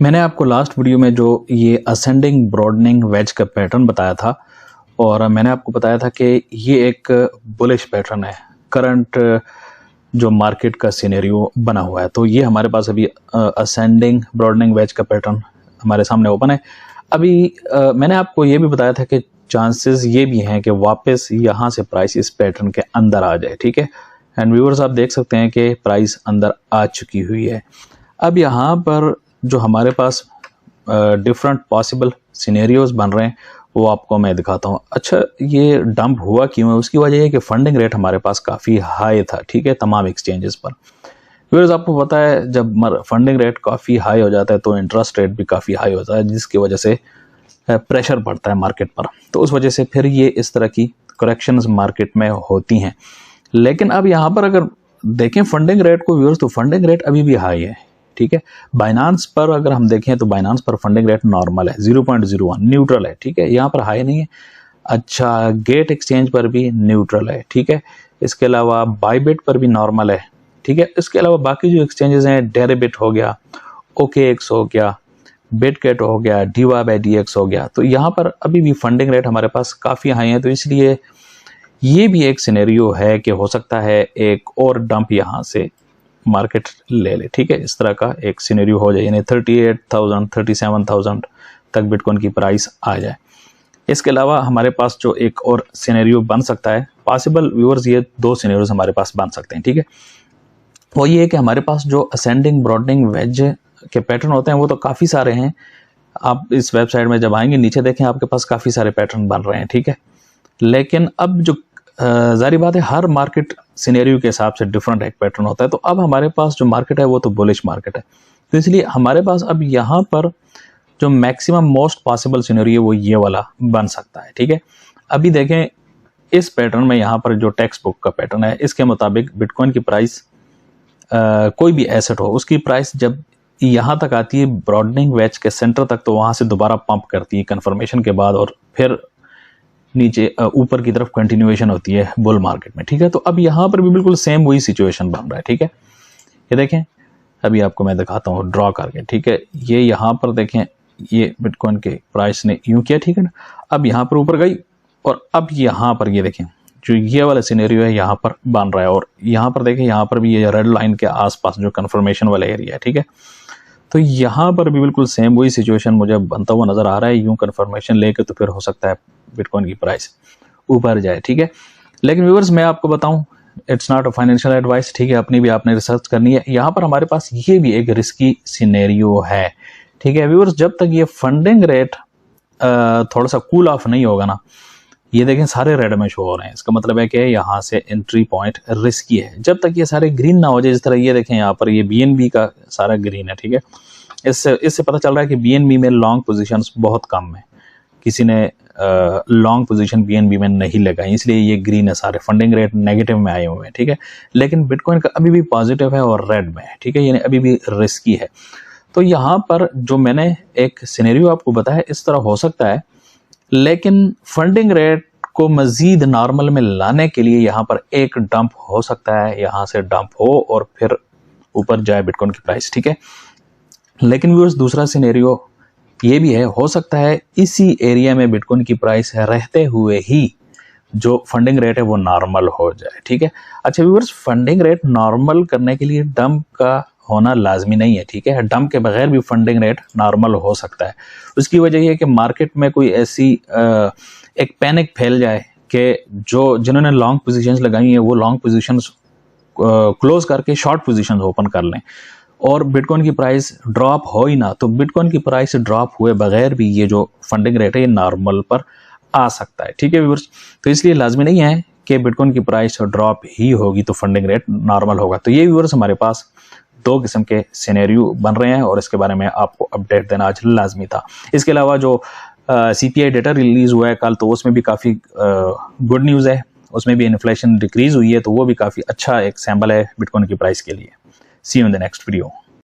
मैंने आपको last video में जो ये असेंडिंग ब्रॉडनिंग वेज का पैटर्न बताया था और मैंने आपको बताया था कि ये एक बुलिश पैटर्न है। करंट जो मार्केट का सिनेरियो बना हुआ है, तो ये हमारे पास अभी असेंडिंग ब्रॉडनिंग वेज का पैटर्न हमारे सामने ओपन है। अभी मैंने आपको ये भी बताया था कि चांसेस ये भी हैं कि वापस यहाँ से प्राइस इस पैटर्न के अंदर आ जाए। ठीक है, एंड व्यूअर्स आप देख सकते हैं कि प्राइस अंदर आ चुकी हुई है। अब यहाँ पर जो हमारे पास डिफरेंट पॉसिबल सिनेरियोज बन रहे हैं वो आपको मैं दिखाता हूँ। अच्छा, ये डंप हुआ क्यों है? उसकी वजह है कि फंडिंग रेट हमारे पास काफ़ी हाई था। ठीक है, तमाम एक्सचेंजेस पर। व्यूअर्स आपको पता है जब फंडिंग रेट काफ़ी हाई हो जाता है तो इंटरेस्ट रेट भी काफ़ी हाई होता है, जिसकी वजह से प्रेशर पड़ता है मार्केट पर। तो उस वजह से फिर ये इस तरह की करेक्शंस मार्केट में होती हैं। लेकिन अब यहाँ पर अगर देखें फंडिंग रेट को व्यूअर्स, तो फंडिंग रेट अभी भी हाई है। ठीक है, बाइनांस पर अगर हम देखें तो बाइनांस पर फंडिंग रेट नॉर्मल है, 0.01 न्यूट्रल है। ठीक है, यहाँ पर हाई नहीं है। अच्छा, गेट एक्सचेंज पर भी न्यूट्रल है। ठीक है, इसके अलावा बाईबिट पर भी नॉर्मल है। ठीक है, इसके अलावा बाकी जो एक्सचेंजेस हैं, डेरिबिट हो गया, OKX हो गया, बिटकेट हो गया, DYDX हो गया, तो यहाँ पर अभी भी फंडिंग रेट हमारे पास काफ़ी हाई है। तो इसलिए ये भी एक सिनेरियो है कि हो सकता है एक और डंप यहाँ से मार्केट ले ले। ठीक है, इस तरह का एक सिनेरियो हो जाए, यानी 38,000 37,000 तक बिटकॉइन की प्राइस आ जाए। इसके अलावा हमारे पास जो एक और सिनेरियो बन सकता है पॉसिबल व्यूअर्स, ये दो सिनेरियोज हमारे पास बन सकते हैं। ठीक है, वो ये है कि हमारे पास जो असेंडिंग ब्रॉडनिंग वेज के पैटर्न होते हैं वो तो काफ़ी सारे हैं। आप इस वेबसाइट में जब आएंगे नीचे देखें, आपके पास काफ़ी सारे पैटर्न बन रहे हैं। ठीक है, लेकिन अब जो जारी बात है, हर मार्केट सिनेरियो के हिसाब से डिफरेंट एक पैटर्न होता है। तो अब हमारे पास जो मार्केट है वो तो बुलिश मार्केट है, तो इसलिए हमारे पास अब यहाँ पर जो मैक्सिमम मोस्ट पॉसिबल सिनेरियो वो ये वाला बन सकता है। ठीक है, अभी देखें इस पैटर्न में, यहाँ पर जो टेक्स्ट बुक का पैटर्न है, इसके मुताबिक बिटकॉइन की प्राइस कोई भी एसेट हो, उसकी प्राइस जब यहाँ तक आती है ब्रॉडनिंग वेज के सेंटर तक, तो वहाँ से दोबारा पंप करती है कन्फर्मेशन के बाद और फिर नीचे ऊपर की तरफ कंटिन्यूएशन होती है बुल मार्केट में। ठीक है, तो अब यहाँ पर भी बिल्कुल सेम वही सिचुएशन बन रहा है। ठीक है, ये देखें, अभी आपको मैं दिखाता हूँ ड्रॉ करके। ठीक है, ये यहाँ पर देखें, ये बिटकॉइन के प्राइस ने यूं किया। ठीक है ना, अब यहाँ पर ऊपर गई और अब यहाँ पर ये देखें जो ये वाला सिनेरियो है यहाँ पर बन रहा है, और यहाँ पर देखें, यहाँ पर भी ये रेड लाइन के आसपास जो कन्फर्मेशन वाला एरिया है। ठीक है, तो यहाँ पर भी बिल्कुल सेम वही सिचुएशन मुझे बनता हुआ नजर आ रहा है। यूं कन्फर्मेशन लेके तो फिर हो सकता है बिटकॉइन की प्राइस ऊपर जाए। ठीक है, लेकिन व्यूअर्स मैं आपको बताऊं, it's not a financial advice. ठीक है, अपनी भी आपने रिसर्च करनी है। यहाँ पर हमारे पास ये भी एक रिस्की सिनेरियो है। ठीक है व्यूअर्स, जब तक ये फंडिंग रेट थोड़ा सा कूल ऑफ नहीं होगा ना, ये देखें सारे रेड में शो हो रहे हैं, इसका मतलब है कि यहाँ से एंट्री पॉइंट रिस्की है। जब तक ये सारे ग्रीन ना हो जाए, जिस तरह ये देखें यहाँ पर ये BNB का सारा ग्रीन है। ठीक है, इससे पता चल रहा है कि BNB में लॉन्ग पोजीशंस बहुत कम है, किसी ने लॉन्ग पोजीशन BNB में नहीं लगाई, इसलिए ये ग्रीन है, सारे फंडिंग रेट नेगेटिव में आए हुए हैं। ठीक है, लेकिन बिटकॉइन का अभी भी पॉजिटिव है और रेड में है। ठीक है, यानी अभी भी रिस्की है। तो यहाँ पर जो मैंने एक सिनेरियो आपको बताया इस तरह हो सकता है, लेकिन फंडिंग रेट को मजीद नॉर्मल में लाने के लिए यहाँ पर एक डंप हो सकता है, यहाँ से डंप हो और फिर ऊपर जाए बिटकॉइन की प्राइस। ठीक है, लेकिन व्यूअर्स दूसरा सिनेरियो ये भी है, हो सकता है इसी एरिया में बिटकॉइन की प्राइस रहते हुए ही जो फंडिंग रेट है वो नॉर्मल हो जाए। ठीक है, अच्छा व्यूअर्स, फंडिंग रेट नॉर्मल करने के लिए डंप का होना लाजमी नहीं है। ठीक है, डंप के बगैर भी फंडिंग रेट नॉर्मल हो सकता है। उसकी वजह यह है कि मार्केट में कोई ऐसी एक पैनिक फैल जाए कि जिन्होंने लॉन्ग पोजीशंस लगाई हैं वो लॉन्ग पोजीशंस क्लोज करके शॉर्ट पोजीशंस ओपन कर लें और बिटकॉइन की प्राइस ड्रॉप हो ही ना, तो बिटकॉइन की प्राइस ड्रॉप हुए बगैर भी ये जो फंडिंग रेट है ये नॉर्मल पर आ सकता है। ठीक है व्यूअर्स, तो इसलिए लाजमी नहीं है कि बिटकॉइन की प्राइस ड्रॉप ही होगी तो फंडिंग रेट नॉर्मल होगा। तो ये व्यूअर्स हमारे पास दो किस्म के सिनेरियो बन रहे हैं और इसके बारे में आपको अपडेट देना आज लाजमी था। इसके अलावा जो CPI डेटा रिलीज हुआ है कल, तो उसमें भी काफ़ी गुड न्यूज़ है, उसमें भी इन्फ्लेशन डिक्रीज हुई है, तो वो भी काफ़ी अच्छा एक सैम्पल है बिटकॉइन की प्राइस के लिए। See you in the next video.